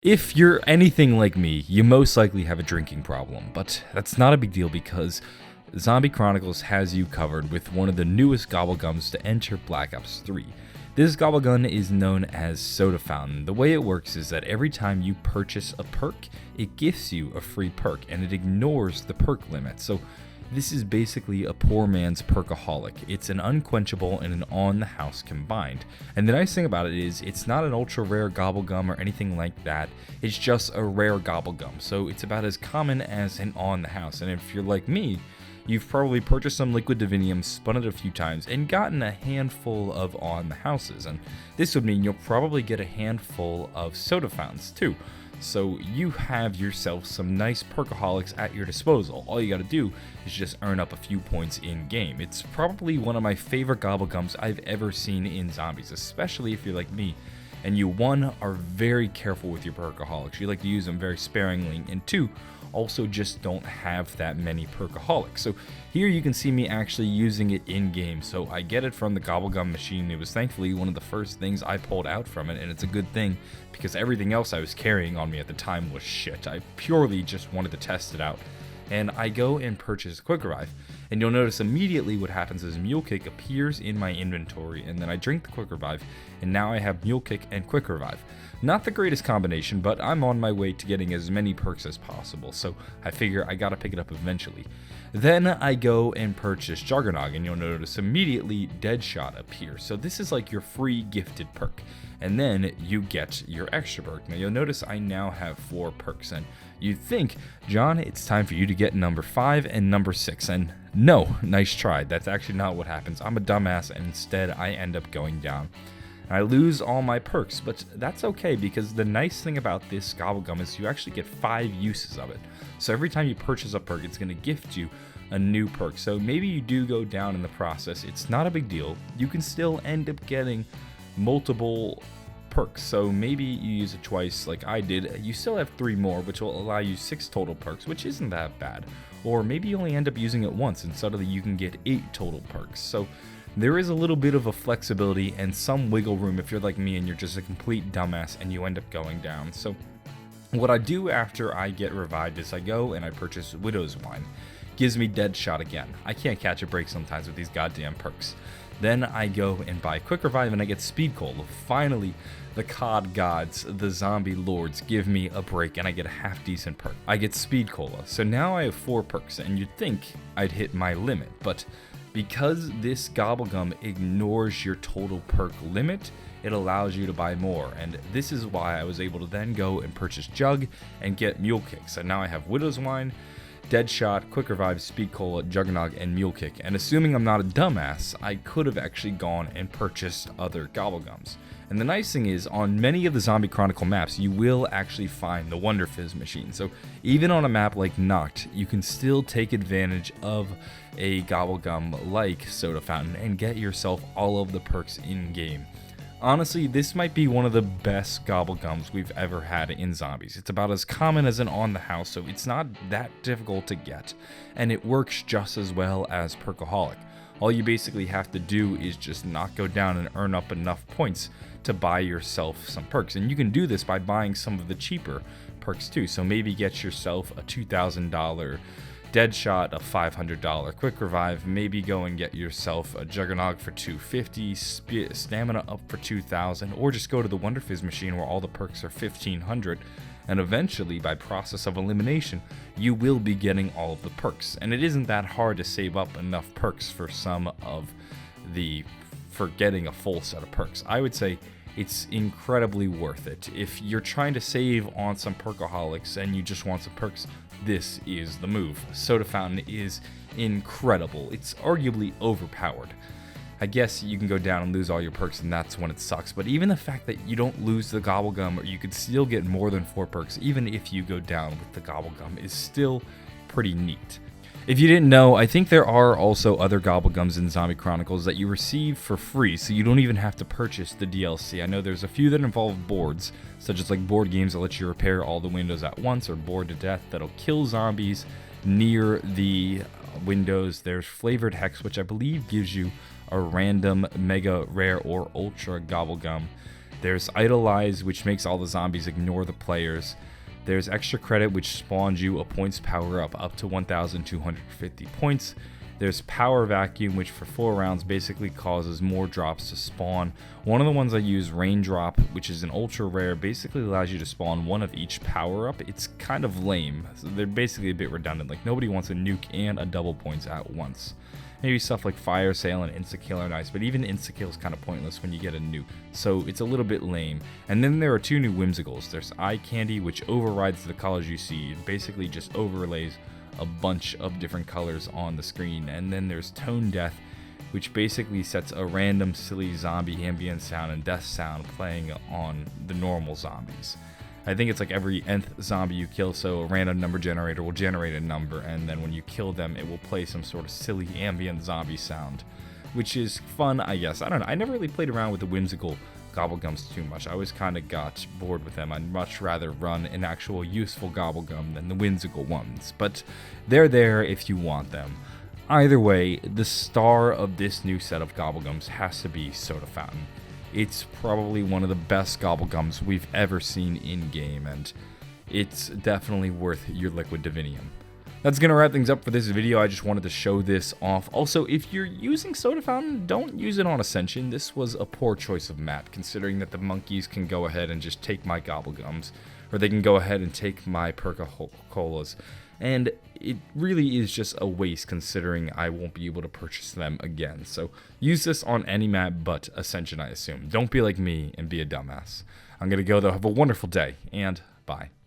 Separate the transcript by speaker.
Speaker 1: If you're anything like me, you most likely have a drinking problem, but that's not a big deal because Zombies Chronicles has you covered with one of the newest gobble gums to enter Black Ops 3. This gobble gun is known as Soda Fountain. The way it works is that every time you purchase a perk, it gives you a free perk and it ignores the perk limit. So this is basically a poor man's PERKAHOLIC. It's an unquenchable and an on the house combined. And the nice thing about it is it's not an ultra rare gobble gum or anything like that. It's just a rare gobble gum. So it's about as common as an on the house. And if you're like me, you've probably purchased some liquid divinium, spun it a few times, and gotten a handful of on the houses. And this would mean you'll probably get a handful of soda fountains too. So you have yourself some nice Perkaholics at your disposal. All you gotta do is just earn up a few points in game. It's probably one of my favorite gobble gums I've ever seen in Zombies, especially if you're like me and you, one, are very careful with your Perkaholics. You like to use them very sparingly, and two, also just don't have that many Perkaholics. So here you can see me actually using it in game. So I get it from the gobblegum machine. It was thankfully one of the first things I pulled out from it, and it's a good thing because everything else I was carrying on me at the time was shit. I purely just wanted to test it out. And I go and purchase Quick Revive, and you'll notice immediately what happens is Mule Kick appears in my inventory, and then I drink the Quick Revive, and now I have Mule Kick and Quick Revive. Not the greatest combination, but I'm on my way to getting as many perks as possible, so I figure I gotta pick it up eventually. Then I go and purchase Juggernog, and you'll notice immediately Deadshot appears. So this is like your free gifted perk, and then you get your extra perk. Now you'll notice I now have 4 perks, and you'd think, John, it's time for you to get number 5 and number 6, and no, nice try. That's actually not what happens. I'm a dumbass, and instead I end up going down. I lose all my perks, but that's okay because the nice thing about this gobble gum is you actually get 5 uses of it. So every time you purchase a perk, it's going to gift you a new perk. So maybe you do go down in the process. It's not a big deal. You can still end up getting multiple perks. So maybe you use it twice like I did. You still have 3 more, which will allow you 6 total perks, which isn't that bad. Or maybe you only end up using it once and suddenly you can get 8 total perks. So there is a little bit of a flexibility and some wiggle room if you're like me and you're just a complete dumbass and you end up going down. So what I do after I get revived is I go and I purchase Widow's Wine. Gives me Deadshot again. I can't catch a break sometimes with these goddamn perks. Then I go and buy Quick Revive and I get Speed Cola. Finally, the COD gods, the zombie lords, give me a break and I get a half decent perk. I get Speed Cola. So now I have 4 perks and you'd think I'd hit my limit, but because this gobble gum ignores your total perk limit, it allows you to buy more, and this is why I was able to then go and purchase Jug and get Mule Kick. So now I have Widow's Wine, Deadshot, Quick Revive, Speed Cola, Juggernog, and Mule Kick. And assuming I'm not a dumbass, I could have actually gone and purchased other gobble gums. And the nice thing is, on many of the Zombie Chronicle maps, you will actually find the Wonder Fizz machine. So even on a map like Noct, you can still take advantage of a gobble gum like Soda Fountain and get yourself all of the perks in game. Honestly, this might be one of the best gobble gums we've ever had in Zombies. It's about as common as an on the house, so it's not that difficult to get, and it works just as well as Perkaholic. All you basically have to do is just not go down and earn up enough points to buy yourself some perks, and you can do this by buying some of the cheaper perks too. So maybe get yourself a $2,000 Deadshot, a $500 Quick Revive, maybe go and get yourself a Juggernog for $250, Stamina up for $2,000, or just go to the Wonder Fizz machine where all the perks are $1,500, and eventually, by process of elimination, you will be getting all of the perks. And it isn't that hard to save up enough perks for getting a full set of perks. I would say it's incredibly worth it. If you're trying to save on some Perkaholics and you just want some perks, this is the move. Soda Fountain is incredible. It's arguably overpowered. I guess you can go down and lose all your perks and that's when it sucks, but even the fact that you don't lose the gobble gum or you could still get more than 4 perks even if you go down with the gobble gum is still pretty neat. If you didn't know, I think there are also other gobble gums in Zombie Chronicles that you receive for free, so you don't even have to purchase the DLC. I know there's a few that involve boards, such as like board games that let you repair all the windows at once, or Bored to Death that'll kill zombies near the windows. There's Flavored Hex, which I believe gives you a random mega rare or ultra gobble gum. There's Idolize, which makes all the zombies ignore the players. There's Extra Credit, which spawns you a points power up to 1,250 points. There's Power Vacuum, which for 4 rounds basically causes more drops to spawn. One of the ones I use, Raindrop, which is an ultra rare, basically allows you to spawn one of each power up. It's kind of lame, so they're basically a bit redundant. Like, nobody wants a nuke and a double points at once. Maybe stuff like Fire Sale and Insta-Kill are nice, but even Insta-Kill is kind of pointless when you get a nuke, so it's a little bit lame. And then there are 2 new whimsicals. There's Eye Candy, which overrides the colors you see. It basically just overlays a bunch of different colors on the screen. And then there's Tone Death, which basically sets a random silly zombie ambient sound and death sound playing on the normal zombies. I think it's like every nth zombie you kill, so a random number generator will generate a number, and then when you kill them, it will play some sort of silly ambient zombie sound, which is fun, I guess. I don't know, I never really played around with the whimsical gobblegums too much. I always kind of got bored with them. I'd much rather run an actual useful gobblegum than the whimsical ones, but they're there if you want them. Either way, the star of this new set of gobblegums has to be Soda Fountain. It's probably one of the best gobblegums we've ever seen in-game, and it's definitely worth your liquid divinium. That's going to wrap things up for this video. I just wanted to show this off. Also, if you're using Soda Fountain, don't use it on Ascension. This was a poor choice of map, considering that the monkeys can go ahead and just take my gobblegums, or they can go ahead and take my Perkaholas. And it really is just a waste, considering I won't be able to purchase them again. So use this on any map but Ascension, I assume. Don't be like me and be a dumbass. I'm going to go, though. Have a wonderful day, and bye.